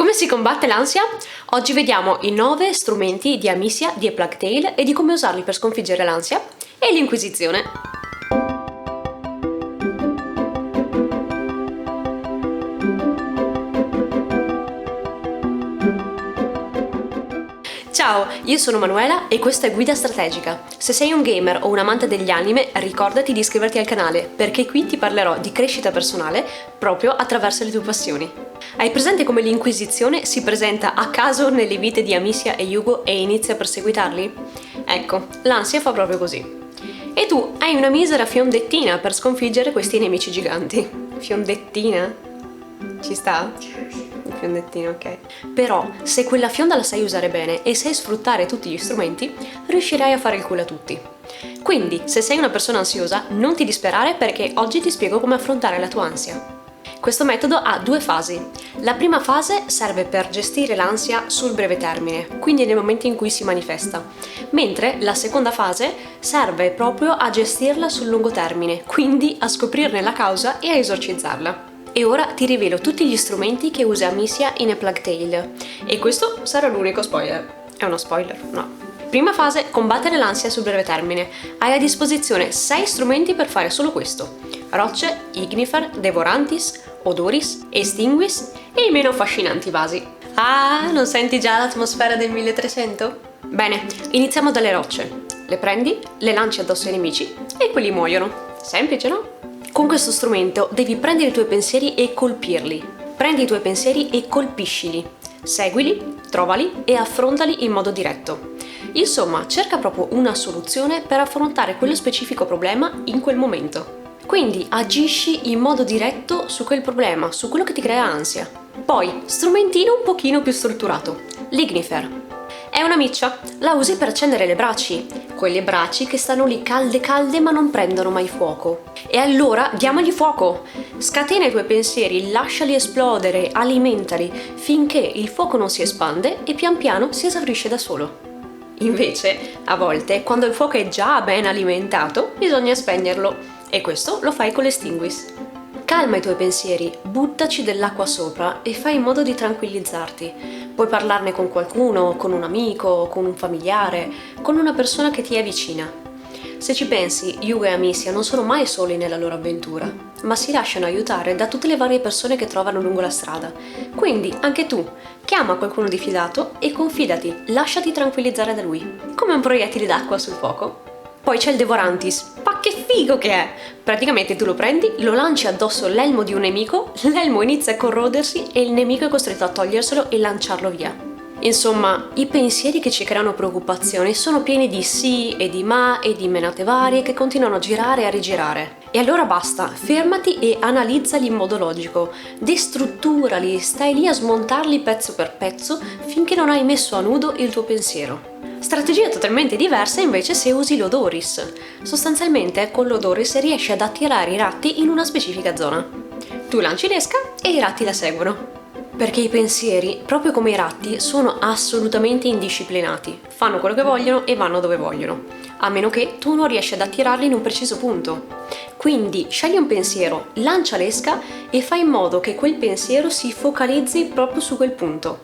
Come si combatte l'ansia? Oggi vediamo i 9 strumenti di Amicia di A Plague Tale e di come usarli per sconfiggere l'ansia e l'Inquisizione. Ciao, io sono Manuela e questa è Guida Strategica. Se sei un gamer o un amante degli anime, ricordati di iscriverti al canale, perché qui ti parlerò di crescita personale proprio attraverso le tue passioni. Hai presente come l'Inquisizione si presenta a caso nelle vite di Amicia e Hugo e inizia a perseguitarli? Ecco, l'ansia fa proprio così. E tu hai una misera fiondettina per sconfiggere questi nemici giganti. Fiondettina? Ci sta? Fiondettino, ok. Però, se quella fionda la sai usare bene e sai sfruttare tutti gli strumenti, riuscirai a fare il culo a tutti. Quindi, se sei una persona ansiosa, non ti disperare perché oggi ti spiego come affrontare la tua ansia. Questo metodo ha 2 fasi. La prima fase serve per gestire l'ansia sul breve termine, quindi nei momenti in cui si manifesta, mentre la seconda fase serve proprio a gestirla sul lungo termine, quindi a scoprirne la causa e a esorcizzarla. E ora ti rivelo tutti gli strumenti che usa Amicia in A Plague Tale. E questo sarà l'unico spoiler. È uno spoiler? No. Prima fase, combattere l'ansia sul breve termine. Hai a disposizione 6 strumenti per fare solo questo. Rocce, Ignifer, Devorantis, Odoris, Extinguis e i meno affascinanti vasi. Ah, non senti già l'atmosfera del 1300? Bene, iniziamo dalle rocce. Le prendi, le lanci addosso ai nemici e quelli muoiono. Semplice, no? Con questo strumento devi prendere i tuoi pensieri e colpirli. Prendi i tuoi pensieri e colpiscili. Seguili, trovali e affrontali in modo diretto. Insomma, cerca proprio una soluzione per affrontare quello specifico problema in quel momento. Quindi agisci in modo diretto su quel problema, su quello che ti crea ansia. Poi, strumentino un pochino più strutturato. L'Ignifer. È una miccia, la usi per accendere le braci, quelle braci che stanno lì calde calde ma non prendono mai fuoco. E allora diamogli fuoco! Scatena i tuoi pensieri, lasciali esplodere, alimentali, finché il fuoco non si espande e pian piano si esaurisce da solo. Invece, a volte, quando il fuoco è già ben alimentato, bisogna spegnerlo, e questo lo fai con l'Extinguis. Calma i tuoi pensieri, buttaci dell'acqua sopra e fai in modo di tranquillizzarti. Puoi parlarne con qualcuno, con un amico, con un familiare, con una persona che ti è vicina. Se ci pensi, Hugo e Amicia non sono mai soli nella loro avventura, ma si lasciano aiutare da tutte le varie persone che trovano lungo la strada. Quindi, anche tu, chiama qualcuno di fidato e confidati, lasciati tranquillizzare da lui, come un proiettile d'acqua sul fuoco. Poi c'è il Devorantis. Ma che figo che è! Praticamente tu lo prendi, lo lanci addosso l'elmo di un nemico, l'elmo inizia a corrodersi e il nemico è costretto a toglierselo e lanciarlo via. Insomma, i pensieri che ci creano preoccupazioni sono pieni di sì e di ma e di menate varie che continuano a girare e a rigirare. E allora basta, fermati e analizzali in modo logico, destrutturali, stai lì a smontarli pezzo per pezzo finché non hai messo a nudo il tuo pensiero. Strategia totalmente diversa invece se usi l'Odoris. Sostanzialmente con l'Odoris riesci ad attirare i ratti in una specifica zona. Tu lanci l'esca e i ratti la seguono. Perché i pensieri, proprio come i ratti, sono assolutamente indisciplinati. Fanno quello che vogliono e vanno dove vogliono. A meno che tu non riesci ad attirarli in un preciso punto. Quindi scegli un pensiero, lancia l'esca e fai in modo che quel pensiero si focalizzi proprio su quel punto.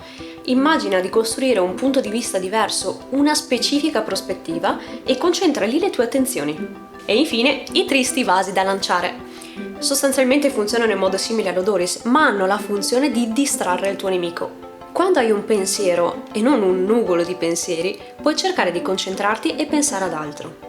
Immagina di costruire un punto di vista diverso, una specifica prospettiva e concentra lì le tue attenzioni. E infine i tristi vasi da lanciare. Sostanzialmente funzionano in modo simile all'Odoris, ma hanno la funzione di distrarre il tuo nemico. Quando hai un pensiero e non un nugolo di pensieri, puoi cercare di concentrarti e pensare ad altro.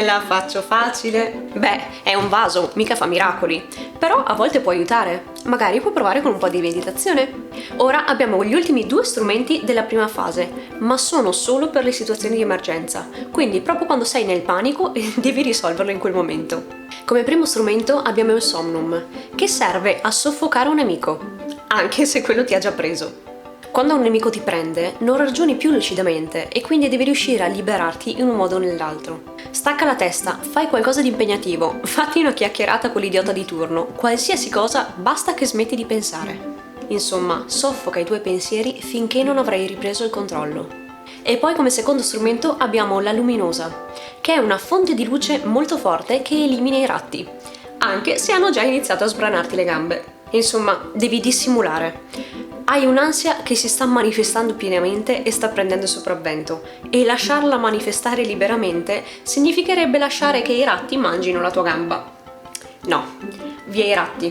La faccio facile. Beh, è un vaso, mica fa miracoli. Però a volte può aiutare. Magari puoi provare con un po' di meditazione. Ora abbiamo gli ultimi 2 strumenti della prima fase, ma sono solo per le situazioni di emergenza. Quindi proprio quando sei nel panico devi risolverlo in quel momento. Come primo strumento abbiamo il Somnum, che serve a soffocare un nemico, anche se quello ti ha già preso. Quando un nemico ti prende, non ragioni più lucidamente e quindi devi riuscire a liberarti in un modo o nell'altro. Stacca la testa, fai qualcosa di impegnativo, fatti una chiacchierata con l'idiota di turno, qualsiasi cosa, basta che smetti di pensare. Insomma, soffoca i tuoi pensieri finché non avrai ripreso il controllo. E poi come secondo strumento abbiamo la Luminosa, che è una fonte di luce molto forte che elimina i ratti, anche se hanno già iniziato a sbranarti le gambe. Insomma, devi dissimulare. Hai un'ansia che si sta manifestando pienamente e sta prendendo sopravvento, e lasciarla manifestare liberamente significherebbe lasciare che i ratti mangino la tua gamba. No, via i ratti,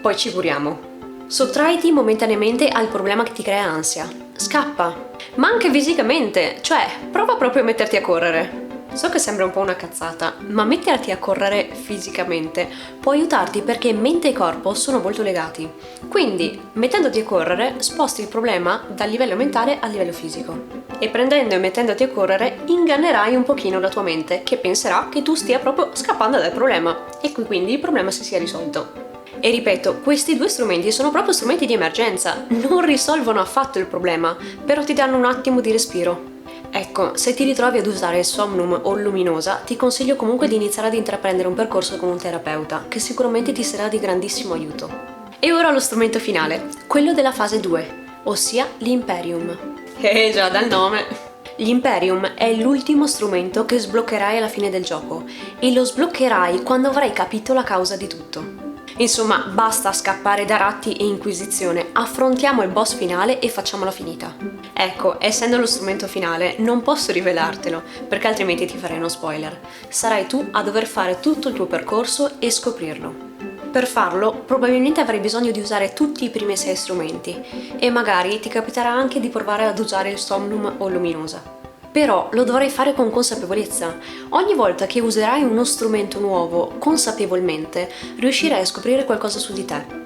poi ci curiamo. Sottraiti momentaneamente al problema che ti crea ansia. Scappa, ma anche fisicamente, cioè prova proprio a metterti a correre. So che sembra un po' una cazzata, ma metterti a correre fisicamente può aiutarti perché mente e corpo sono molto legati. Quindi, mettendoti a correre, sposti il problema dal livello mentale al livello fisico. E prendendo e mettendoti a correre, ingannerai un pochino la tua mente, che penserà che tu stia proprio scappando dal problema, e quindi il problema si sia risolto. E ripeto, questi due strumenti sono proprio strumenti di emergenza, non risolvono affatto il problema, però ti danno un attimo di respiro. Ecco, se ti ritrovi ad usare Somnum o Luminosa, ti consiglio comunque di iniziare ad intraprendere un percorso con un terapeuta, che sicuramente ti sarà di grandissimo aiuto. E ora lo strumento finale, quello della fase 2, ossia l'Imperium. Già dal nome! L'Imperium è l'ultimo strumento che sbloccherai alla fine del gioco, e lo sbloccherai quando avrai capito la causa di tutto. Insomma, basta scappare da ratti e inquisizione, affrontiamo il boss finale e facciamola finita. Ecco, essendo lo strumento finale, non posso rivelartelo, perché altrimenti ti farei uno spoiler. Sarai tu a dover fare tutto il tuo percorso e scoprirlo. Per farlo, probabilmente avrai bisogno di usare tutti i primi 6 strumenti, e magari ti capiterà anche di provare ad usare il Somnum o Luminosa. Però lo dovrai fare con consapevolezza. Ogni volta che userai uno strumento nuovo consapevolmente, riuscirai a scoprire qualcosa su di te.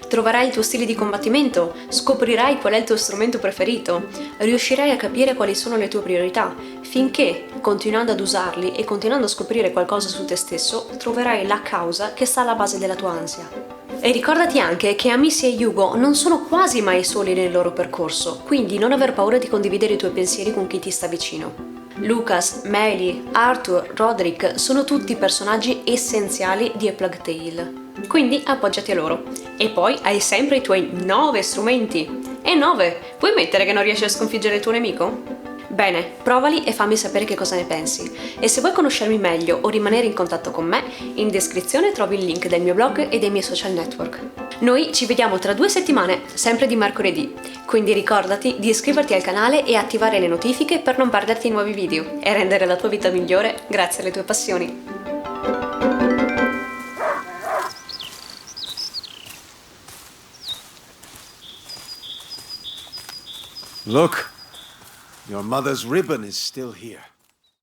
Troverai il tuo stile di combattimento, scoprirai qual è il tuo strumento preferito, riuscirai a capire quali sono le tue priorità, finché, continuando ad usarli e continuando a scoprire qualcosa su te stesso, troverai la causa che sta alla base della tua ansia. E ricordati anche che Amici e Hugo non sono quasi mai soli nel loro percorso, quindi non aver paura di condividere i tuoi pensieri con chi ti sta vicino. Lucas, Meili, Arthur, Roderick sono tutti personaggi essenziali di A Plague Tale. Quindi appoggiati a loro. E poi hai sempre i tuoi 9 strumenti. E 9! Puoi mettere che non riesci a sconfiggere il tuo nemico? Bene, provali e fammi sapere che cosa ne pensi. E se vuoi conoscermi meglio o rimanere in contatto con me, in descrizione trovi il link del mio blog e dei miei social network. Noi ci vediamo tra 2 settimane, sempre di mercoledì. Quindi ricordati di iscriverti al canale e attivare le notifiche per non perderti i nuovi video e rendere la tua vita migliore grazie alle tue passioni. Look, your mother's ribbon is still here.